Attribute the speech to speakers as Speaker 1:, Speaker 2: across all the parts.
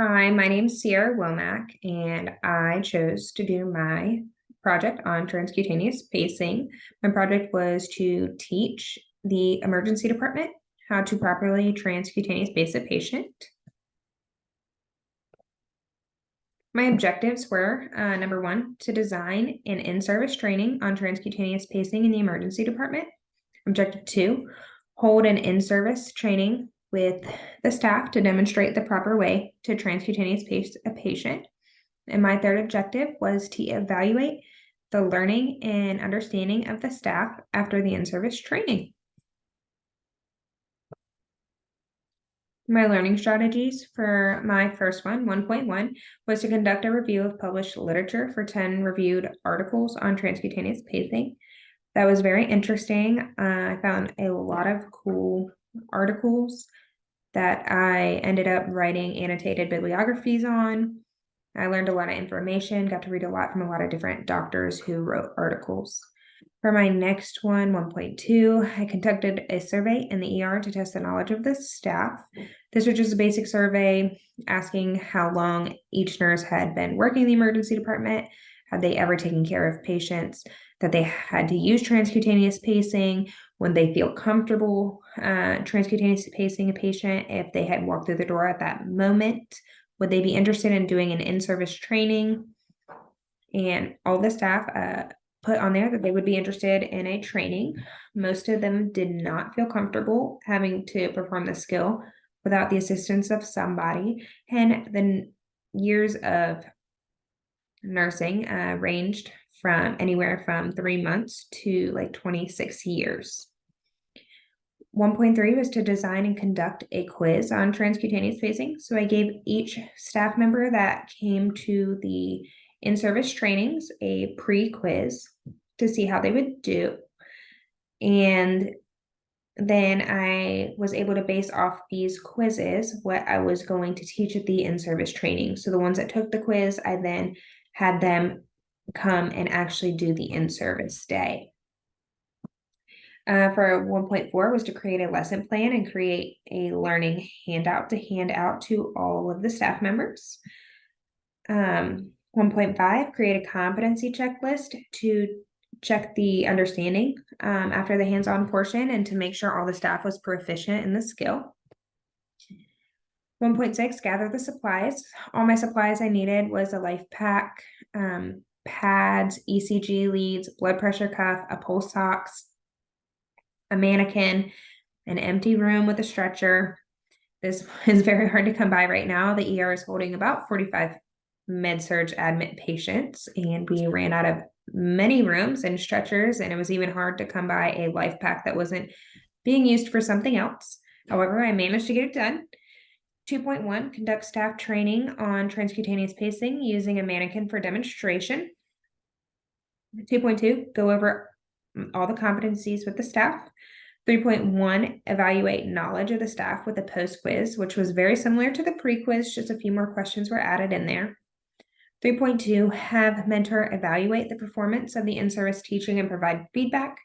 Speaker 1: Hi, my name's Sierra Womack, and I chose to do my project on transcutaneous pacing. My project was to teach the emergency department how to properly transcutaneous pace a patient. My objectives were number one, to design an in-service training on transcutaneous pacing in the emergency department. Objective two, hold an in-service training with the staff to demonstrate the proper way to transcutaneous pace a patient. And my third objective was to evaluate the learning and understanding of the staff after the in-service training. My learning strategies for my first one, 1.1, was to conduct a review of published literature for 10 reviewed articles on transcutaneous pacing. That was very interesting. I found a lot of cool articles that I ended up writing annotated bibliographies on. I learned a lot of information, got to read a lot from a lot of different doctors who wrote articles. For my next one, 1.2, I conducted a survey in the ER to test the knowledge of the staff. This was just a basic survey asking how long each nurse had been working in the emergency department, had they ever taken care of patients, that they had to use transcutaneous pacing, when they feel comfortable transcutaneous pacing a patient, if they had walked through the door at that moment, would they be interested in doing an in-service training? And all the staff put on there that they would be interested in a training. Most of them did not feel comfortable having to perform the skill without the assistance of somebody. And the years of nursing ranged from anywhere from 3 months to like 26 years. 1.3 was to design and conduct a quiz on transcutaneous pacing. So I gave each staff member that came to the in-service trainings a pre-quiz to see how they would do. And then I was able to base off these quizzes what I was going to teach at the in-service training. So the ones that took the quiz, I then had them come and actually do the in-service day. For 1.4 was to create a lesson plan and create a learning handout to hand out to all of the staff members. 1.5, create a competency checklist to check the understanding after the hands-on portion and to make sure all the staff was proficient in the skill. 1.6, gather the supplies. All my supplies I needed was a life pack, pads, ECG leads, blood pressure cuff, a pulse ox, a mannequin, an empty room with a stretcher. This is very hard to come by right now. The ER is holding about 45 med-surg admit patients, and we ran out of many rooms and stretchers, and it was even hard to come by a life pack that wasn't being used for something else. However, I managed to get it done. 2.1, conduct staff training on transcutaneous pacing using a mannequin for demonstration. 2.2, go over all the competencies with the staff. 3.1, evaluate knowledge of the staff with a post-quiz, which was very similar to the pre-quiz, just a few more questions were added in there. 3.2, have mentor evaluate the performance of the in-service teaching and provide feedback.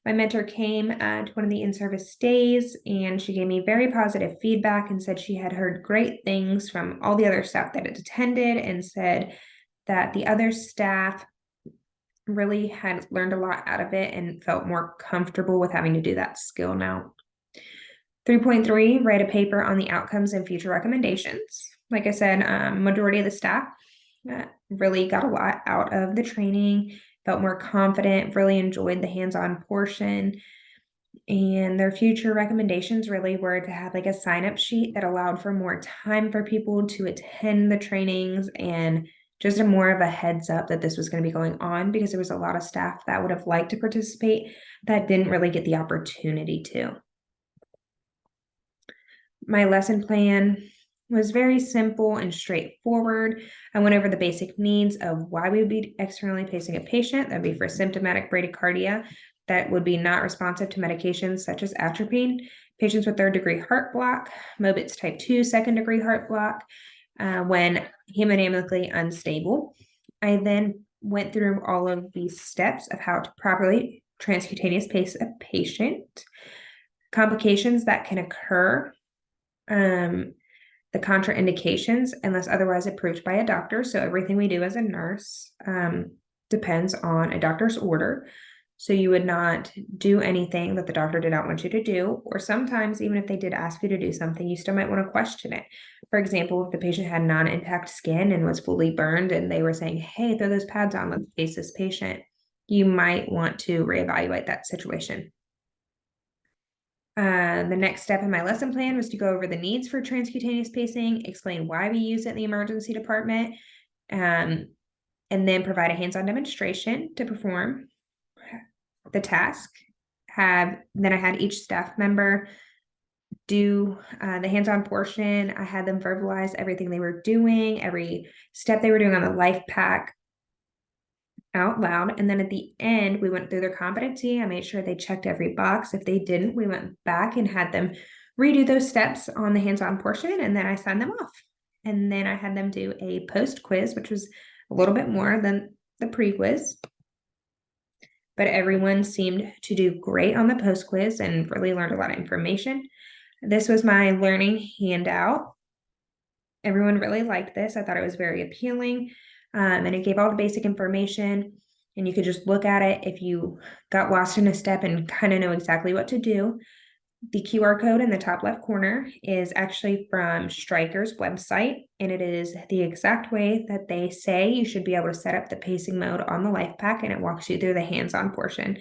Speaker 1: My mentor came to one of the in-service days, and she gave me very positive feedback and said she had heard great things from all the other staff that had attended, and said that the other staff really had learned a lot out of it and felt more comfortable with having to do that skill now. 3.3, write a paper on the outcomes and future recommendations. Like I said, majority of the staff really got a lot out of the training, felt more confident, really enjoyed the hands-on portion. And their future recommendations really were to have like a sign-up sheet that allowed for more time for people to attend the trainings, and just a more of a heads up that this was going to be going on, because there was a lot of staff that would have liked to participate that didn't really get the opportunity to. My lesson plan was very simple and straightforward. I went over the basic needs of why we would be externally pacing a patient. That'd be for symptomatic bradycardia that would be not responsive to medications such as atropine, patients with third-degree heart block, Mobitz type 2 second-degree heart block, when hemodynamically unstable. I then went through all of these steps of how to properly transcutaneous pace a patient, complications that can occur, the contraindications unless otherwise approved by a doctor. So everything we do as a nurse depends on a doctor's order. So you would not do anything that the doctor did not want you to do, or sometimes even if they did ask you to do something, you still might want to question it. For example, if the patient had non-intact skin and was fully burned and they were saying, hey, throw those pads on, let's face this patient, you might want to reevaluate that situation. The next step in my lesson plan was to go over the needs for transcutaneous pacing, explain why we use it in the emergency department, and then provide a hands-on demonstration to perform the task. Then I had each staff member do the hands-on portion. I had them verbalize everything they were doing, every step they were doing on the life pack out loud. And then at the end, we went through their competency. I made sure they checked every box. If they didn't, we went back and had them redo those steps on the hands-on portion, and then I signed them off. And then I had them do a post quiz, which was a little bit more than the pre-quiz. But everyone seemed to do great on the post quiz and really learned a lot of information. This was my learning handout. Everyone really liked this. I thought it was very appealing, and it gave all the basic information, and you could just look at it if you got lost in a step and kind of know exactly what to do. The QR code in the top left corner is actually from Stryker's website, and it is the exact way that they say you should be able to set up the pacing mode on the life pack, and it walks you through the hands-on portion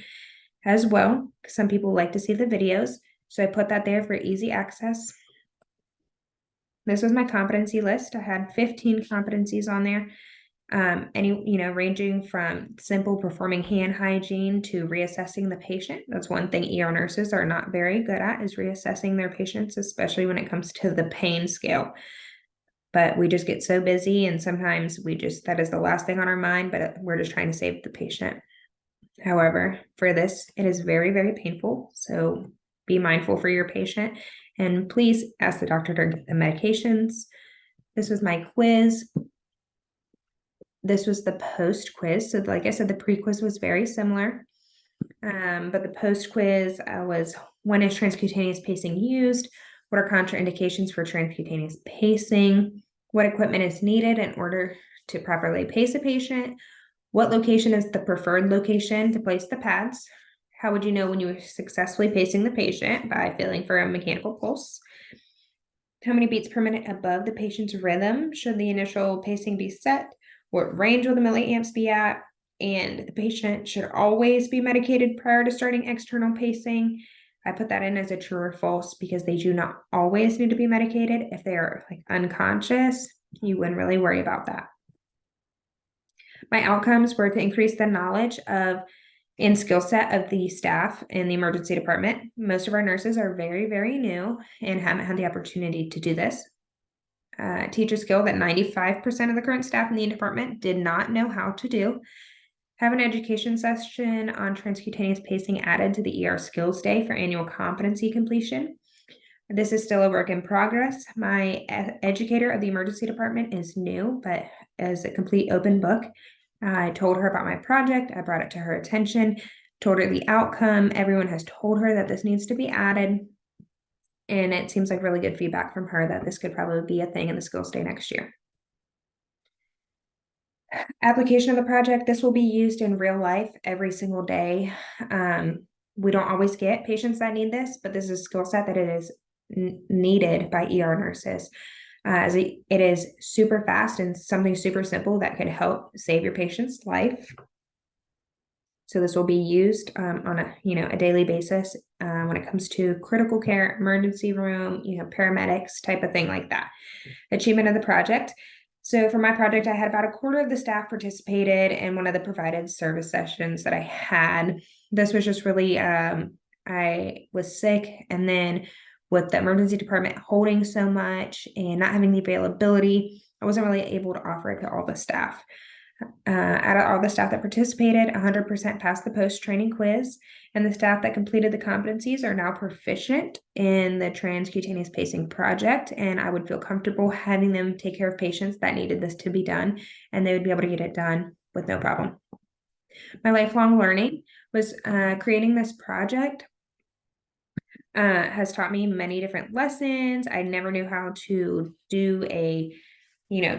Speaker 1: as well. Some people like to see the videos, so I put that there for easy access. This was my competency list. I had 15 competencies on there. Ranging from simple performing hand hygiene to reassessing the patient. That's one thing ER nurses are not very good at, is reassessing their patients, especially when it comes to the pain scale. But we just get so busy, and sometimes that is the last thing on our mind, but we're just trying to save the patient. However, for this, it is very, very painful. So be mindful for your patient, and please ask the doctor to get the medications. This was my quiz. This was the post quiz. So like I said, the pre-quiz was very similar. But the post quiz was, when is transcutaneous pacing used? What are contraindications for transcutaneous pacing? What equipment is needed in order to properly pace a patient? What location is the preferred location to place the pads? How would you know when you were successfully pacing the patient? By feeling for a mechanical pulse. How many beats per minute above the patient's rhythm should the initial pacing be set? What range will the milliamps be at? And the patient should always be medicated prior to starting external pacing. I put that in as a true or false because they do not always need to be medicated. If they are unconscious, you wouldn't really worry about that. My outcomes were to increase the knowledge and skill set of the staff in the emergency department. Most of our nurses are very, very new and haven't had the opportunity to do this. Teach a skill that 95% of the current staff in the department did not know how to do. Have an education session on transcutaneous pacing added to the ER Skills Day for annual competency completion. This is still a work in progress. My educator of the emergency department is new, but as a complete open book. I told her about my project. I brought it to her attention, told her the outcome. Everyone has told her that this needs to be added. And it seems like really good feedback from her that this could probably be a thing in the Skills Day next year. Application of the project. This will be used in real life every single day. We don't always get patients that need this, but this is a skill set that it is needed by ER nurses. As it is super fast and something super simple that could help save your patient's life. So this will be used on a daily basis when it comes to critical care, emergency room, paramedics, type of thing like that. Achievement of the project. So for my project, I had about a quarter of the staff participated in one of the provided service sessions that I had. This was just really, I was sick, and then with the emergency department holding so much and not having the availability, I wasn't really able to offer it to all the staff. Out of all the staff that participated, 100% passed the post-training quiz, and the staff that completed the competencies are now proficient in the transcutaneous pacing project, and I would feel comfortable having them take care of patients that needed this to be done, and they would be able to get it done with no problem. My lifelong learning was creating this project has taught me many different lessons. I never knew how to do a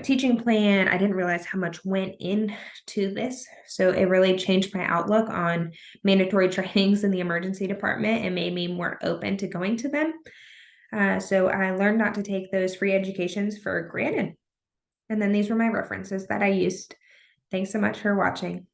Speaker 1: teaching plan. I didn't realize how much went into this. So it really changed my outlook on mandatory trainings in the emergency department and made me more open to going to them. So I learned not to take those free educations for granted. And then these were my references that I used. Thanks so much for watching.